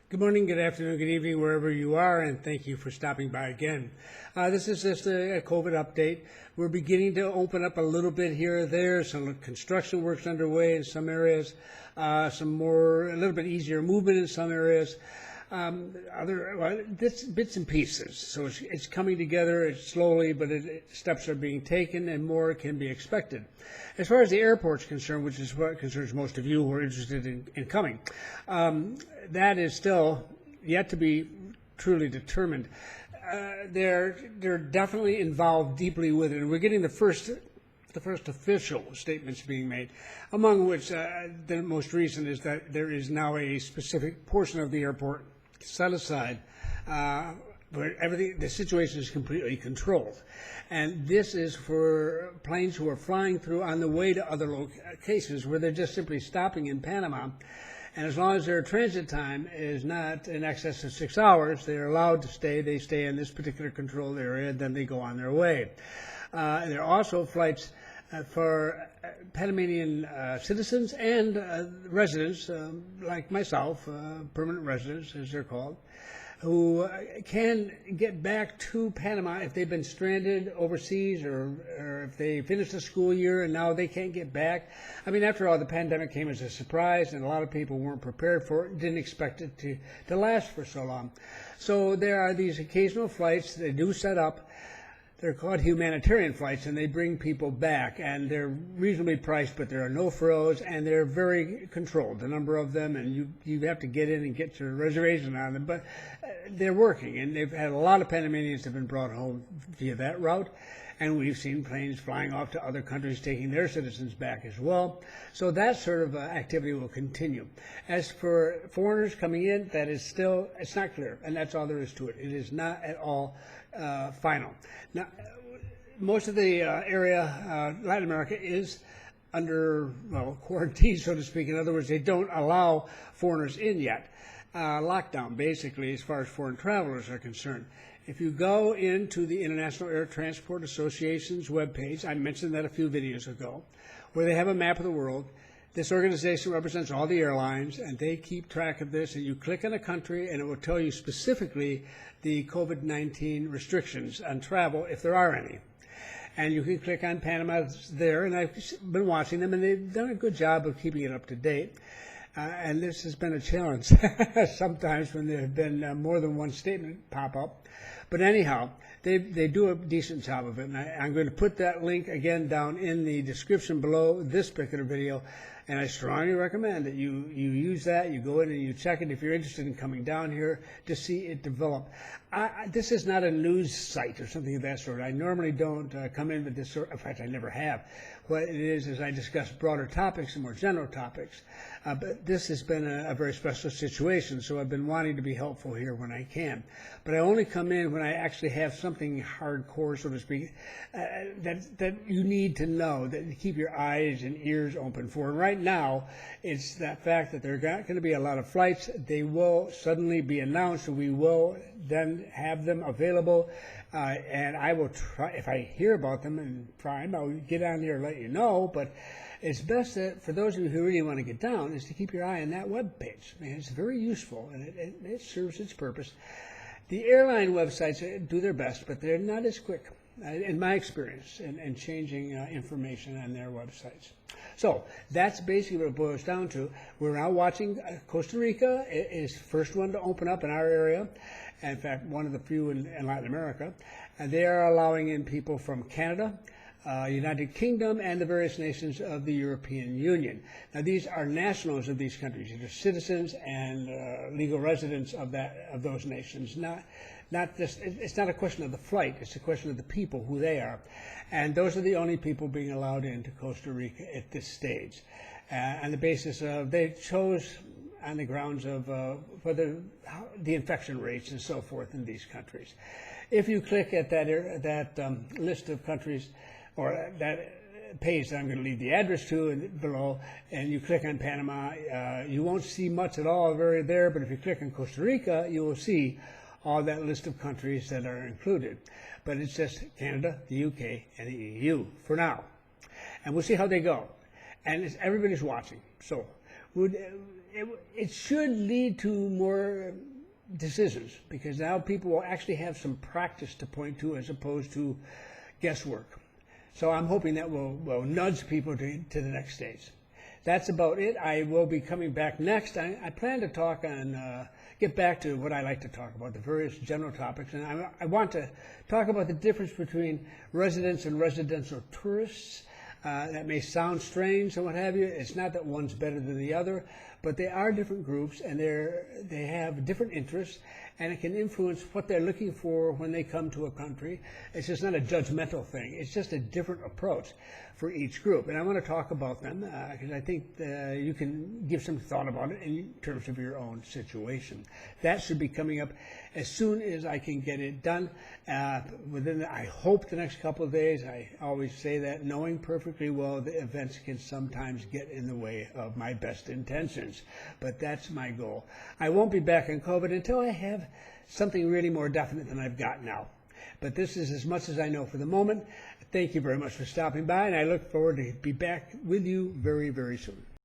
Good morning, good afternoon, good evening, wherever you are, and thank you for stopping by again. This is just a COVID update. We're beginning to open up a little bit here or there. Some construction work's underway in some areas, a little bit easier movement in some areas. Bits and pieces. So it's coming together. It's slowly, but steps are being taken, and more can be expected. As far as the airport's concerned, which is what concerns most of you who are interested in coming, that is still yet to be truly determined. They're definitely involved deeply with it, and we're getting the first official statements being made, among which the most recent is that there is now a specific portion of the airport set aside where the situation is completely controlled. And this is for planes who are flying through on the way to other locations where they're just simply stopping in Panama. And as long as their transit time is not in excess of 6 hours, they're allowed to stay. They stay in this particular controlled area, then they go on their way. There are also flights for Panamanian citizens and residents, like myself, permanent residents as they're called, who can get back to Panama if they've been stranded overseas or if they finished the school year and now they can't get back. I mean, after all, the pandemic came as a surprise, and a lot of people weren't prepared for it, didn't expect it to last for so long. So there are these occasional flights they do set up. They're called humanitarian flights, and they bring people back, and they're reasonably priced, but there are no furloughs, and they're very controlled, the number of them, and you have to get in and get your reservation on them, but they're working, and they've had a lot of Panamanians that have been brought home via that route, and we've seen planes flying off to other countries taking their citizens back as well. So that sort of activity will continue. As for foreigners coming in, that is still, it's not clear, and that's all there is to it. It is not at all final. Now, most of the area, Latin America, is under, quarantine, so to speak. In other words, they don't allow foreigners in yet. Lockdown, basically, as far as foreign travelers are concerned. If you go into the International Air Transport Association's webpage, I mentioned that a few videos ago, where they have a map of the world. This organization represents all the airlines, and they keep track of this, and you click on a country, and it will tell you specifically the COVID-19 restrictions on travel, if there are any. And you can click on Panama there, and I've been watching them, and they've done a good job of keeping it up to date. And this has been a challenge sometimes when there have been more than one statement pop up. But anyhow, they do a decent job of it, and I'm going to put that link again down in the description below this particular video, and I strongly recommend that you use that, you go in and you check it if you're interested in coming down here to see it develop. This is not a news site or something of that sort. I normally don't come in with this sort, in fact I never have. What it is I discuss broader topics and more general topics. But this has been a very special situation, so I've been wanting to be helpful here when I can. But I only come in when I actually have something hardcore, so to speak, that you need to know, that you keep your eyes and ears open for. And right now, it's that fact that there are going to be a lot of flights. They will suddenly be announced, and we will then have them available. And I will try, if I hear about them and try them, I'll get on here and let you know. But it's best that for those of you who really want to get down is to keep your eye on that web page. I mean, it's very useful, and it serves its purpose. The airline websites do their best, but they're not as quick, in my experience, in changing information on their websites. So that's basically what it boils down to. We're now watching Costa Rica is the first one to open up in our area. In fact, one of the few in Latin America. And they are allowing in people from Canada, United Kingdom, and the various nations of the European Union. Now, these are nationals of these countries. These are citizens and legal residents of those nations. Not just, it's not a question of the flight. It's a question of the people, who they are. And those are the only people being allowed into Costa Rica at this stage. On the basis of, they chose on the grounds of whether the infection rates and so forth in these countries. If you click at that list of countries, or that page that I'm going to leave the address to below, and you click on Panama, you won't see much at all there, but if you click on Costa Rica, you will see all that list of countries that are included. But it's just Canada, the UK, and the EU for now. And we'll see how they go. And everybody's watching. So it should lead to more decisions, because now people will actually have some practice to point to as opposed to guesswork. So I'm hoping that will nudge people to the next stage. That's about it. I will be coming back next. I plan to talk on, get back to what I like to talk about, the various general topics. And I want to talk about the difference between residents and residential tourists. That may sound strange and what have you. It's not that one's better than the other, but they are different groups, and they have different interests, and it can influence what they're looking for when they come to a country. It's just not a judgmental thing. It's just a different approach for each group. And I want to talk about them because I think you can give some thought about it in terms of your own situation. That should be coming up as soon as I can get it done. Within, I hope, the next couple of days. I always say that, knowing perfectly well the events can sometimes get in the way of my best intentions. But that's my goal. I won't be back on COVID until I have something really more definite than I've got now. But this is as much as I know for the moment. Thank you very much for stopping by, and I look forward to be back with you very, very soon.